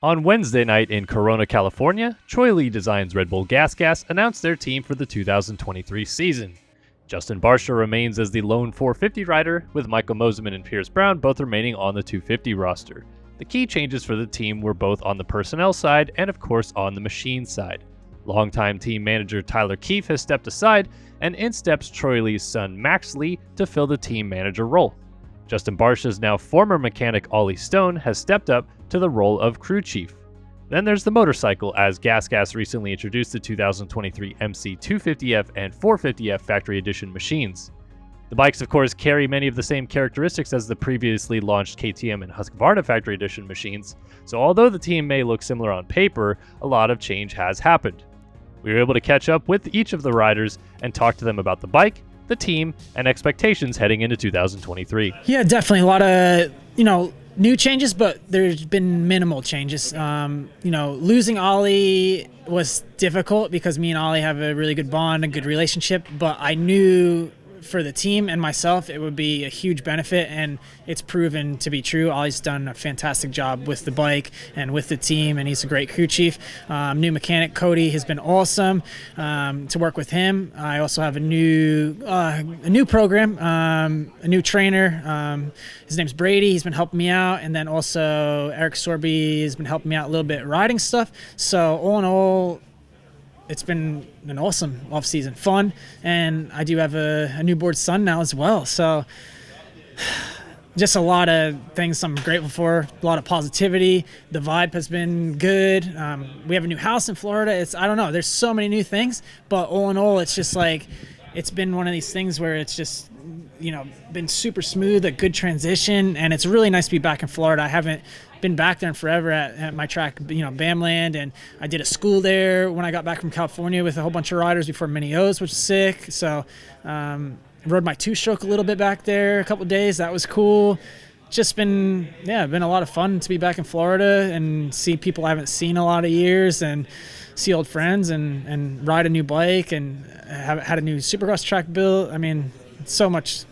On Wednesday night in Corona, California, Troy Lee Designs Red Bull GasGas announced their team for the 2023 season. Justin Barcia remains as the lone 450 rider, with Michael Mosiman and Pierce Brown both remaining on the 250 roster. The key changes for the team were both on the personnel side and of course on the machine side. Longtime team manager Tyler Keefe has stepped aside, and in steps Troy Lee's son Max Lee to fill the team manager role. Justin Barcia's now former mechanic Ollie Stone has stepped up to the role of crew chief. Then there's the motorcycle, as GasGas recently introduced the 2023 MC 250F and 450F Factory Edition machines. The bikes, of course, carry many of the same characteristics as the previously launched KTM and Husqvarna Factory Edition machines, so although the team may look similar on paper, a lot of change has happened. We were able to catch up with each of the riders and talk to them about the bike, the team, and expectations heading into 2023. Yeah, definitely a lot of, new changes, but there's been minimal changes. Losing Ollie was difficult because me and Ollie have a really good bond, a good relationship, but I knew for the team and myself it would be a huge benefit, and it's proven to be true. Ollie's done a fantastic job with the bike and with the team, and he's a great crew chief. New mechanic Cody has been awesome to work with him. I also have a new program, a new trainer. His name's Brady. He's been helping me out, and then also Eric Sorby has been helping me out a little bit riding stuff. So all in all, it's been an awesome off-season, fun, and I do have a newborn son now as well. So just a lot of things I'm grateful for, a lot of positivity. The vibe has been good. We have a new house in Florida. I don't know, there's so many new things, but all in all, it's just like, it's been one of these things where it's just, been super smooth, a good transition, and it's really nice to be back in Florida. I haven't been back there in forever at my track, Bamland, and I did a school there when I got back from California with a whole bunch of riders before Mini O's, which was sick. So rode my two-stroke a little bit back there a couple of days. That was cool. Just been a lot of fun to be back in Florida and see people I haven't seen a lot of years, and see old friends, and ride a new bike, and had a new Supercross track built. I mean, so much.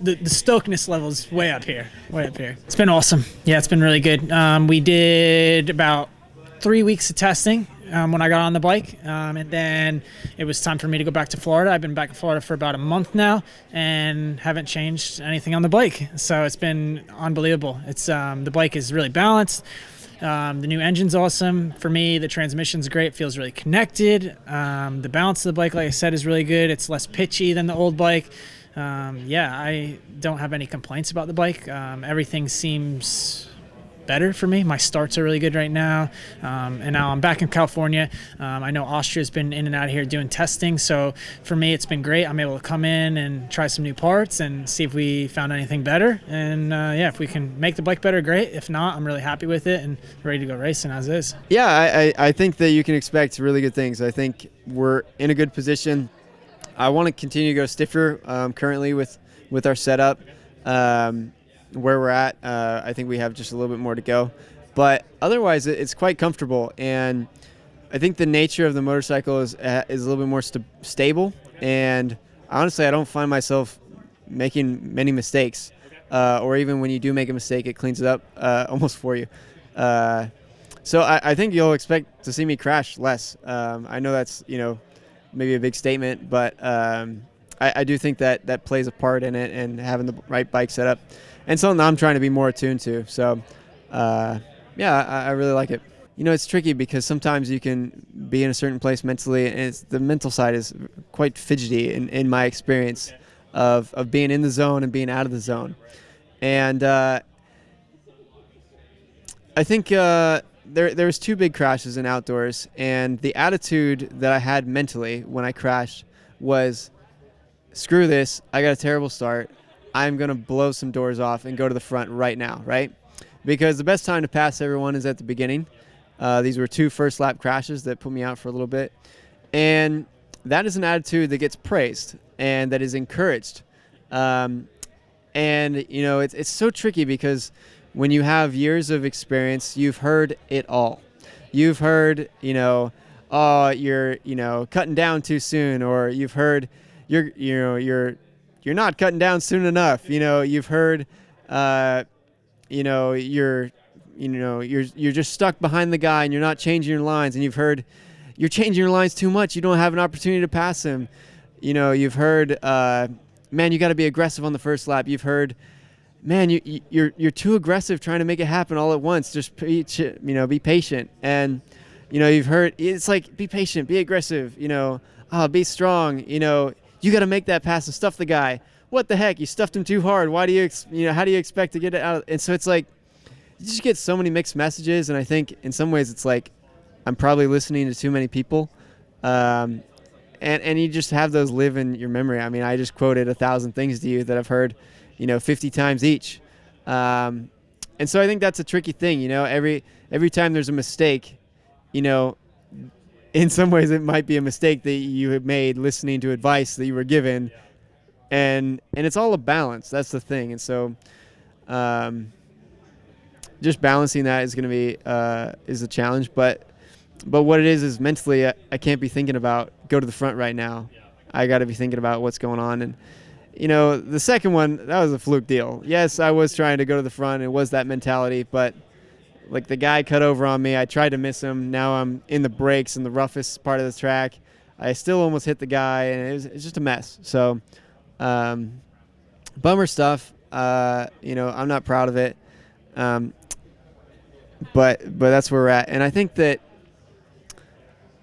The stokedness level is way up here. It's been awesome. Yeah, it's been really good. We did about 3 weeks of testing when I got on the bike, and then it was time for me to go back to Florida. I've been back in Florida for about a month now and haven't changed anything on the bike. So it's been unbelievable. It's the bike is really balanced. The new engine's awesome. For me, the transmission's great. It feels really connected. The balance of the bike, like I said, is really good. It's less pitchy than the old bike. I don't have any complaints about the bike. Everything seems better for me. My starts are really good right now. And now I'm back in California. I know Austria's been in and out of here doing testing. So for me, it's been great. I'm able to come in and try some new parts and see if we found anything better. And if we can make the bike better, great. If not, I'm really happy with it and ready to go racing as is. Yeah, I think that you can expect really good things. I think we're in a good position. I want to continue to go stiffer currently with our setup. Where we're at, I think we have just a little bit more to go. But otherwise, it's quite comfortable. And I think the nature of the motorcycle is a little bit more stable. And honestly, I don't find myself making many mistakes. Or even when you do make a mistake, it cleans it up almost for you. So I think you'll expect to see me crash less. I know that's, maybe a big statement, but I do think that plays a part in it, and having the right bike set up, and something I'm trying to be more attuned to. So, I really like it. It's tricky because sometimes you can be in a certain place mentally, and the mental side is quite fidgety in my experience of being in the zone and being out of the zone. And I think there was 2 big crashes in outdoors, and the attitude that I had mentally when I crashed was, screw this, I got a terrible start. I'm going to blow some doors off and go to the front right now, right? Because the best time to pass everyone is at the beginning. These were 2 first lap crashes that put me out for a little bit. And that is an attitude that gets praised and that is encouraged. It's so tricky because when you have years of experience, you've heard it all. You've heard, you're cutting down too soon, or you've heard you're not cutting down soon enough. You've heard, you're you're just stuck behind the guy and you're not changing your lines, and you've heard you're changing your lines too much. You don't have an opportunity to pass him. You've heard, man, you got to be aggressive on the first lap. You've heard, man, you're too aggressive trying to make it happen all at once. Just be patient. And you've heard it's like, be patient, be aggressive. Be strong. You got to make that pass and stuff the guy. What the heck? You stuffed him too hard. Why do you how do you expect to get it out? And so it's like, you just get so many mixed messages. And I think in some ways it's like, I'm probably listening to too many people. And you just have those live in your memory. I mean, I just quoted 1,000 things to you that I've heard, 50 times each. And so I think that's a tricky thing. Every time there's a mistake, in some ways it might be a mistake that you have made listening to advice that you were given. And it's all a balance. That's the thing. And so just balancing that is going to be is a challenge. But what it is mentally, I can't be thinking about go to the front right now. I got to be thinking about what's going on. And, the second one, that was a fluke deal. Yes, I was trying to go to the front. It was that mentality. But, like, the guy cut over on me. I tried to miss him. Now I'm in the brakes in the roughest part of the track. I still almost hit the guy, and it's just a mess. So, bummer stuff. I'm not proud of it. But that's where we're at. And I think that,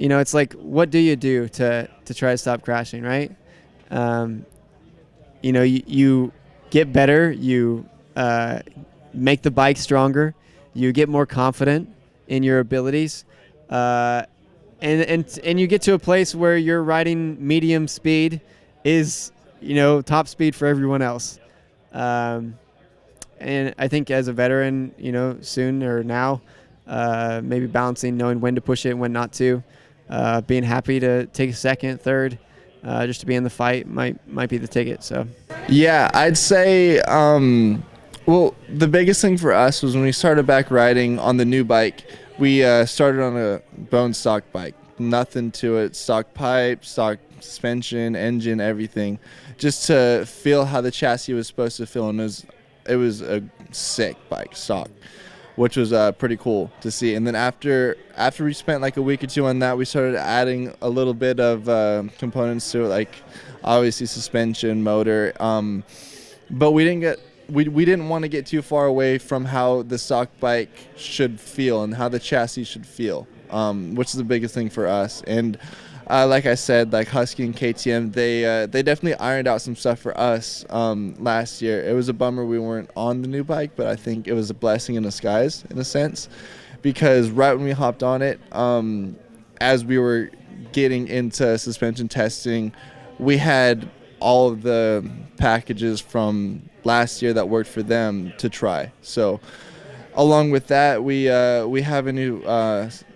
it's like, what do you do to try to stop crashing, right? You get better, you make the bike stronger, you get more confident in your abilities, and you get to a place where your riding medium speed is, top speed for everyone else. And I think as a veteran, soon or now, maybe balancing, knowing when to push it and when not to, being happy to take a second, third, just to be in the fight might be the ticket. So, yeah, I'd say, well, the biggest thing for us was when we started back riding on the new bike. We started on a bone stock bike, nothing to it, stock pipe, stock suspension, engine, everything, just to feel how the chassis was supposed to feel, and it was a sick bike, stock, which was pretty cool to see. And then after we spent like a week or two on that, we started adding a little bit of components to it, like obviously suspension, motor. But we didn't want to get too far away from how the stock bike should feel and how the chassis should feel, which is the biggest thing for us. And like I said, like Husky and KTM, they definitely ironed out some stuff for us last year. It was a bummer we weren't on the new bike, but I think it was a blessing in disguise in a sense, because right when we hopped on it, as we were getting into suspension testing, we had all of the packages from last year that worked for them to try. So along with that, we have a new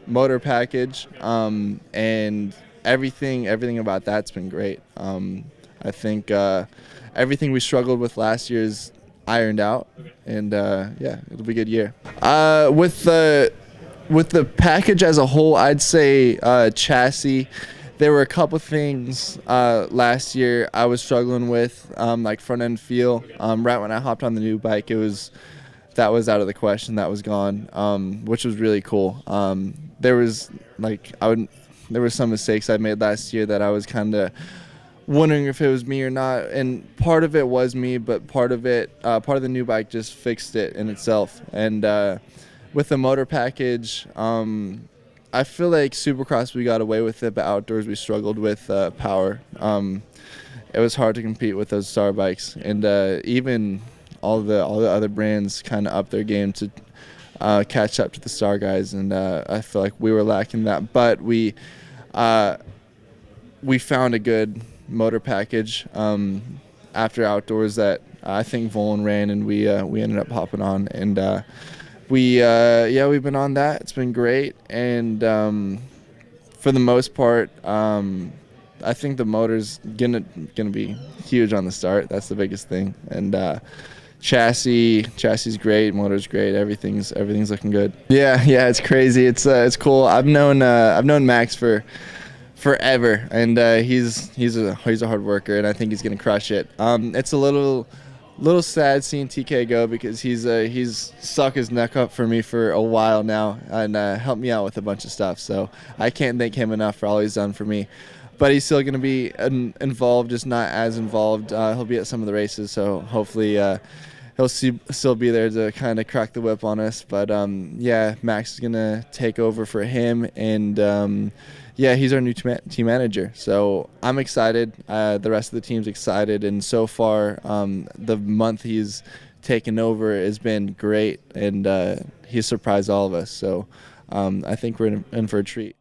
motor package, and everything about that's been great. I think everything we struggled with last year is ironed out, and yeah, it'll be a good year. With the package as a whole, I'd say chassis. There were a couple things last year I was struggling with, like front end feel. Right when I hopped on the new bike, that was out of the question. That was gone, which was really cool. There were some mistakes I made last year that I was kind of wondering if it was me or not, and part of it was me, but part of the new bike just fixed it in itself. And with the motor package, I feel like Supercross we got away with it, but outdoors we struggled with power. It was hard to compete with those star bikes, and even all the other brands kind of upped their game to catch up to the star guys, and I feel like we were lacking that. But we found a good motor package after outdoors that I think Volan ran, and we ended up hopping on, and we've been on that. It's been great, and for the most part, I think the motor's gonna be huge on the start. That's the biggest thing, and chassis great, motor's great, everything's looking good. Yeah, it's crazy. It's cool. I've known Max for forever, and he's a hard worker, and I think he's gonna crush it. It's a little little sad seeing TK go because he's stuck his neck up for me for a while now and helped me out with a bunch of stuff. So I can't thank him enough for all he's done for me. But he's still going to be involved, just not as involved. He'll be at some of the races, so hopefully he'll still be there to kind of crack the whip on us. But yeah, Max is going to take over for him, and yeah, he's our new team manager. So I'm excited. The rest of the team's excited, and so far the month he's taken over has been great, and he's surprised all of us. So I think we're in for a treat.